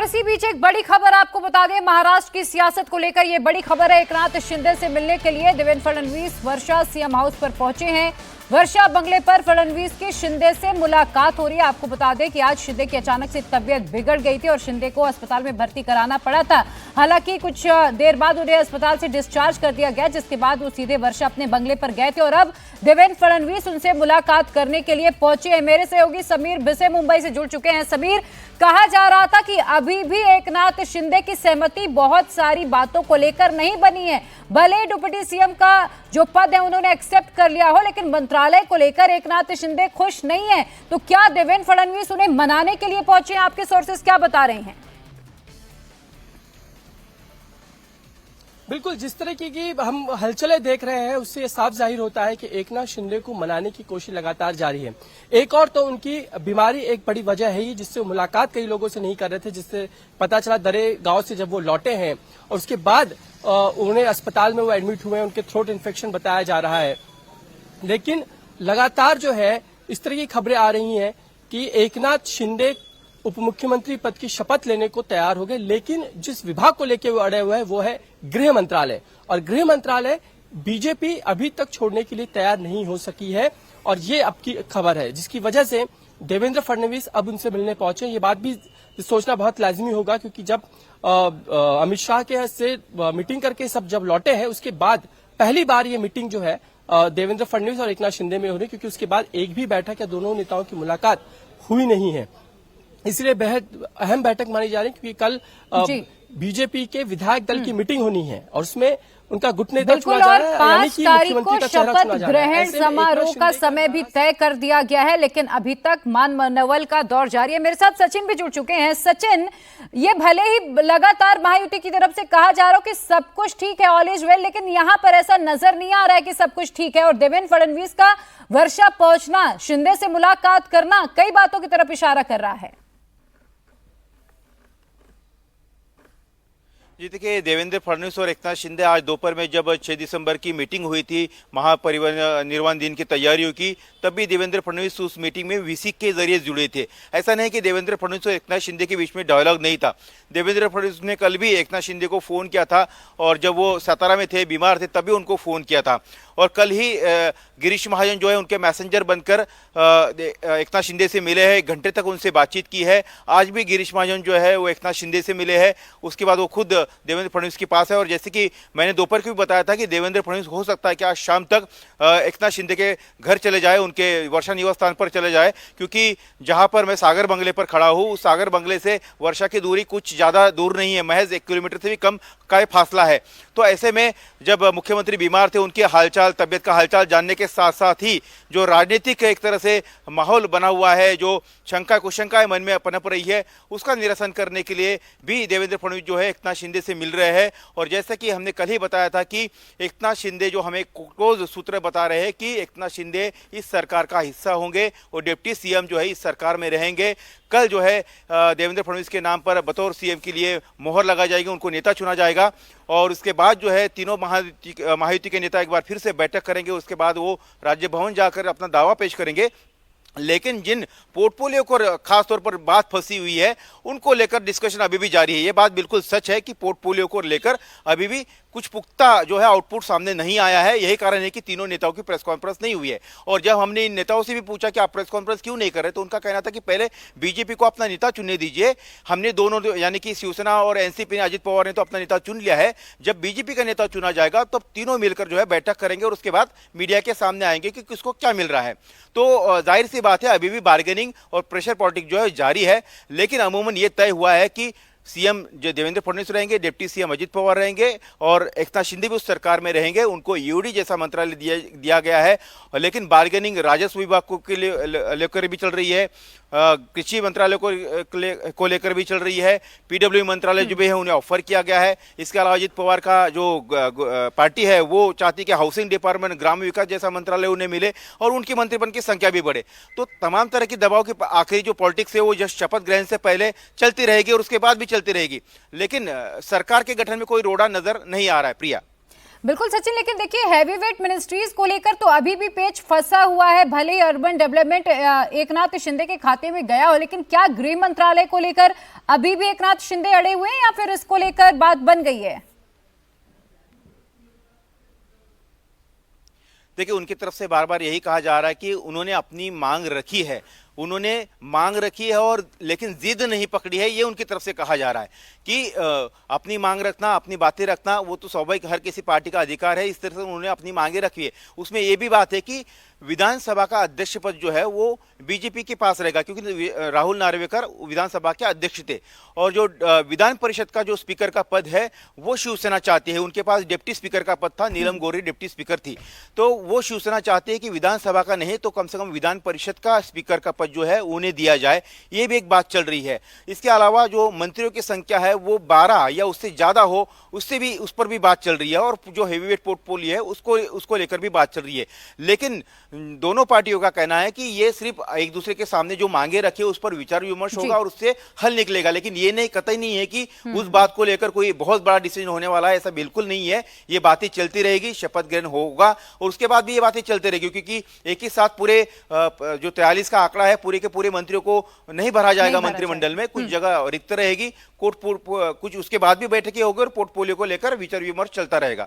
और इसी बीच एक बड़ी खबर आपको बता दें, महाराष्ट्र की सियासत को लेकर ये बड़ी खबर है। एकनाथ शिंदे से मिलने के लिए देवेंद्र फडणवीस वर्षा सीएम हाउस पर पहुंचे हैं। वर्षा बंगले पर फडणवीस की शिंदे से मुलाकात हो रही है। आपको बता दें कि आज शिंदे की अचानक से तबीयत बिगड़ गई थी और शिंदे को अस्पताल में भर्ती कराना पड़ा था। हालांकि कुछ देर बाद उन्हें अस्पताल से डिस्चार्ज कर दिया गया, जिसके बाद वो सीधे वर्षा अपने बंगले पर गए थे और अब देवेंद्र फडणवीस उनसे मुलाकात करने के लिए पहुंचे हैं। मेरे सहयोगी समीर बिसे मुंबई से जुड़ चुके हैं। समीर, कहा जा रहा था कि अभी भी एकनाथ शिंदे की सहमति बहुत सारी बातों को लेकर नहीं बनी है। भले ही डिप्टी सीएम का जो पद है उन्होंने एक्सेप्ट कर लिया हो, लेकिन मंत्रालय को लेकर एकनाथ शिंदे खुश नहीं है। तो क्या देवेंद्र फडणवीस उन्हें मनाने के लिए पहुंचे हैं? आपके सोर्सेस क्या बता रहे हैं? बिल्कुल, जिस तरह की हम हलचलें देख रहे हैं उससे साफ जाहिर होता है कि एकनाथ शिंदे को मनाने की कोशिश लगातार जारी है। एक और तो उनकी बीमारी एक बड़ी वजह है ही, जिससे मुलाकात कई लोगों से नहीं कर रहे थे, जिससे पता चला दरे गांव से जब वो लौटे हैं और उसके बाद उन्हें अस्पताल में वो एडमिट हुए हैं, उनके थ्रोट इन्फेक्शन बताया जा रहा है। लेकिन लगातार जो है इस तरह की खबरें आ रही हैं कि एकनाथ शिंदे उप मुख्यमंत्री पद की शपथ लेने को तैयार हो गए, लेकिन जिस विभाग को लेकर वो अड़े हुए हैं वो है गृह मंत्रालय। और गृह मंत्रालय बीजेपी अभी तक छोड़ने के लिए तैयार नहीं हो सकी है और ये अब की खबर है, जिसकी वजह से देवेंद्र फडणवीस अब उनसे मिलने पहुंचे। ये बात भी सोचना बहुत लाजमी होगा, क्योंकि जब अमित शाह के से मीटिंग करके सब जब लौटे हैं उसके बाद पहली बार ये मीटिंग जो है देवेंद्र फडणवीस और एकनाथ शिंदे में हो रही, क्योंकि उसके बाद एक भी बैठक या दोनों नेताओं की मुलाकात हुई नहीं है। इसलिए बेहद अहम बैठक मानी जा रही है, क्योंकि कल बीजेपी के विधायक दल की मीटिंग होनी है और उसमें उनका गुट नेता चुना जा रहा है। 5 तारीख को शपथ ग्रहण समारोह का समय भी तय कर दिया गया है, लेकिन अभी तक मान मनोबल का दौर जारी है। मेरे साथ सचिन भी जुड़ चुके हैं। सचिन, ये भले ही लगातार महायुति की तरफ से कहा जा रहा हो कि सब कुछ ठीक है, ऑल इज वेल, लेकिन यहाँ पर ऐसा नजर नहीं आ रहा है कि सब कुछ ठीक है और देवेंद्र फडणवीस का वर्षा पहुंचना, शिंदे से मुलाकात करना कई बातों की तरफ इशारा कर रहा है। जी देखिए, देवेंद्र फडणवीस और एकनाथ शिंदे आज दोपहर में जब 6 दिसंबर की मीटिंग हुई थी महापरिवहन निर्माण दिन की तैयारियों की, तब भी देवेंद्र फडणवीस उस मीटिंग में वीसी के जरिए जुड़े थे। ऐसा नहीं कि देवेंद्र फडणवीस और एकनाथ शिंदे के बीच में डायलॉग नहीं था। देवेंद्र फडणवीस ने कल भी एकनाथ शिंदे को फोन किया था और जब वो सातारा में थे, बीमार थे, तभी उनको फोन किया था। और कल ही गिरीश महाजन जो है उनके मैसेंजर बनकर एकनाथ शिंदे से मिले हैं, 1 घंटे तक उनसे बातचीत की है। आज भी गिरीश महाजन जो है वो एकनाथ शिंदे से मिले हैं। उसके बाद वो खुद देवेंद्र फडणवीस के पास है और जैसे कि मैंने दोपहर को भी बताया था कि देवेंद्र फडणवीस हो सकता है कि आज शाम तक एकनाथ शिंदे के घर चले जाए, उनके वर्षा निवास स्थान पर चले जाए, क्योंकि जहां पर मैं सागर बंगले पर खड़ा हूं, उस सागर बंगले से वर्षा की दूरी कुछ ज्यादा दूर नहीं है, महज 1 किलोमीटर से भी कम का ये फासला है। तो ऐसे में जब मुख्यमंत्री बीमार थे, उनके हालचाल, तबियत का हालचाल जानने के साथ साथ ही जो राजनीतिक एक तरह से माहौल बना हुआ है, जो शंका कुशंकाएं मन में पनप रही है, उसका निरसन करने के लिए भी देवेंद्र फडणवीस जो है एकनाथ शिंदे से मिल रहे हैं। और जैसा कि हमने कल ही बताया था कि एकनाथ शिंदे जो हमें क्लोज सूत्र बता रहे हैं कि एकनाथ शिंदे इस सरकार का हिस्सा होंगे और डिप्टी सीएम जो है इस सरकार में रहेंगे। कल जो है देवेंद्र फडणवीस के नाम पर बतौर सीएम के लिए मोहर लगाई जाएगी, उनको नेता चुना जाएगा और उसके बाद जो है तीनों महायुति के नेता एक बार फिर से बैठक करेंगे। उसके बाद वो राज्य भवन जाकर अपना दावा पेश करेंगे। लेकिन जिन पोर्टफोलियो को खास तौर पर बात फंसी हुई है, उनको लेकर डिस्कशन अभी भी जारी है। ये बात बिल्कुल सच है कि पोर्टफोलियो को लेकर अभी भी कुछ पुख्ता जो है आउटपुट सामने नहीं आया है। यही कारण है कि तीनों नेताओं की प्रेस कॉन्फ्रेंस नहीं हुई है। और जब हमने इन नेताओं से भी पूछा कि आप प्रेस कॉन्फ्रेंस क्यों नहीं कर रहे, तो उनका कहना था कि पहले बीजेपी को अपना नेता चुनने दीजिए। हमने दोनों यानी कि शिवसेना और एनसीपी ने, अजित पवार ने तो अपना नेता चुन लिया है। जब बीजेपी का नेता चुना जाएगा तब तीनों मिलकर जो है बैठक करेंगे और उसके बाद मीडिया के सामने आएंगे कि किसको क्या मिल रहा है। तो जाहिर सी बात है अभी भी बार्गेनिंग और प्रेशर पॉलिटिक्स जो है जारी है। लेकिन अमूमन ये तय हुआ है कि सीएम जो देवेंद्र फडणवीस रहेंगे, डिप्टी सीएम अजित पवार रहेंगे और एकनाथ शिंदे भी उस सरकार में रहेंगे। उनको ईओडी जैसा मंत्रालय दिया गया है। लेकिन बार्गेनिंग राजस्व विभाग को लेकर भी चल रही है, कृषि मंत्रालय को लेकर भी चल रही है, पीडब्ल्यू मंत्रालय जो भी है उन्हें ऑफर किया गया है। इसके अलावा अजित पवार का जो पार्टी है वो चाहती कि हाउसिंग डिपार्टमेंट, ग्राम्य विकास जैसा मंत्रालय उन्हें मिले और उनकी मंत्रिमंडल की संख्या भी बढ़े। तो तमाम तरह की दबाव की आखिरी जो पॉलिटिक्स है वो जस्ट शपथ ग्रहण से पहले चलती रहेगी और उसके बाद भी चलती रहेगी। लेकिन सरकार के गठन में कोई रोड़ा नजर नहीं आ रहा है। प्रिया, बिल्कुल सचिन, लेकिन देखिए हैवीवेट मिनिस्ट्रीज को लेकर तो अभी भी पेच फंसा हुआ है। भले ही अर्बन डेवलपमेंट एकनाथ शिंदे के खाते में गया हो, लेकिन क्या गृह मंत्रालय को लेकर अभी भी एकनाथ शिंदे अड़े हुए हैं या फिर इसको लेकर बात बन गई है? देखिए, उनकी तरफ से बार बार यही कहा जा रहा है कि उन्होंने अपनी मांग रखी है, उन्होंने मांग रखी है और लेकिन जिद नहीं पकड़ी है, ये उनकी तरफ से कहा जा रहा है कि अपनी मांग रखना, अपनी बातें रखना वो तो स्वाभाविक हर किसी पार्टी का अधिकार है। इस तरह से उन्होंने अपनी मांगे रखी है। उसमें ये भी बात है कि विधानसभा का अध्यक्ष पद जो है वो बीजेपी के पास रहेगा, क्योंकि राहुल नार्वेकर विधानसभा के अध्यक्ष थे और जो विधान परिषद का जो स्पीकर का पद है वो शिवसेना चाहती है। उनके पास डिप्टी स्पीकर का पद था, नीलम गोरे डिप्टी स्पीकर थी, तो वो शिवसेना चाहती है कि विधानसभा का नहीं तो कम से कम विधान परिषद का स्पीकर का पद जो है उन्हें दिया जाए। ये भी एक बात चल रही है। इसके अलावा जो मंत्रियों की संख्या है वो 12 या उससे ज्यादा हो, उससे भी उस पर भी बात चल रही है और जो हेवीवेट पोर्टफोलियो है उसको लेकर भी बात चल रही है। लेकिन दोनों पार्टियों का कहना है कि ये सिर्फ एक दूसरे के सामने जो मांगे रखे उस पर विचार विमर्श होगा और उससे हल निकलेगा, लेकिन ये नहीं, कतई नहीं है कि उस बात को लेकर कोई बहुत बड़ा डिसीजन होने वाला है, ऐसा बिल्कुल नहीं है। ये बातें चलती रहेगी, शपथ ग्रहण होगा और उसके बाद भी ये बातें चलती रहेगी, क्योंकि एक ही साथ पूरे जो 43 का आंकड़ा है पूरे के पूरे मंत्रियों को नहीं भरा जाएगा मंत्रिमंडल में, कुछ जगह रिक्त रहेगी, कुछ उसके बाद भी बैठकें होगी और पोर्टफोलियो को लेकर विचार विमर्श चलता रहेगा।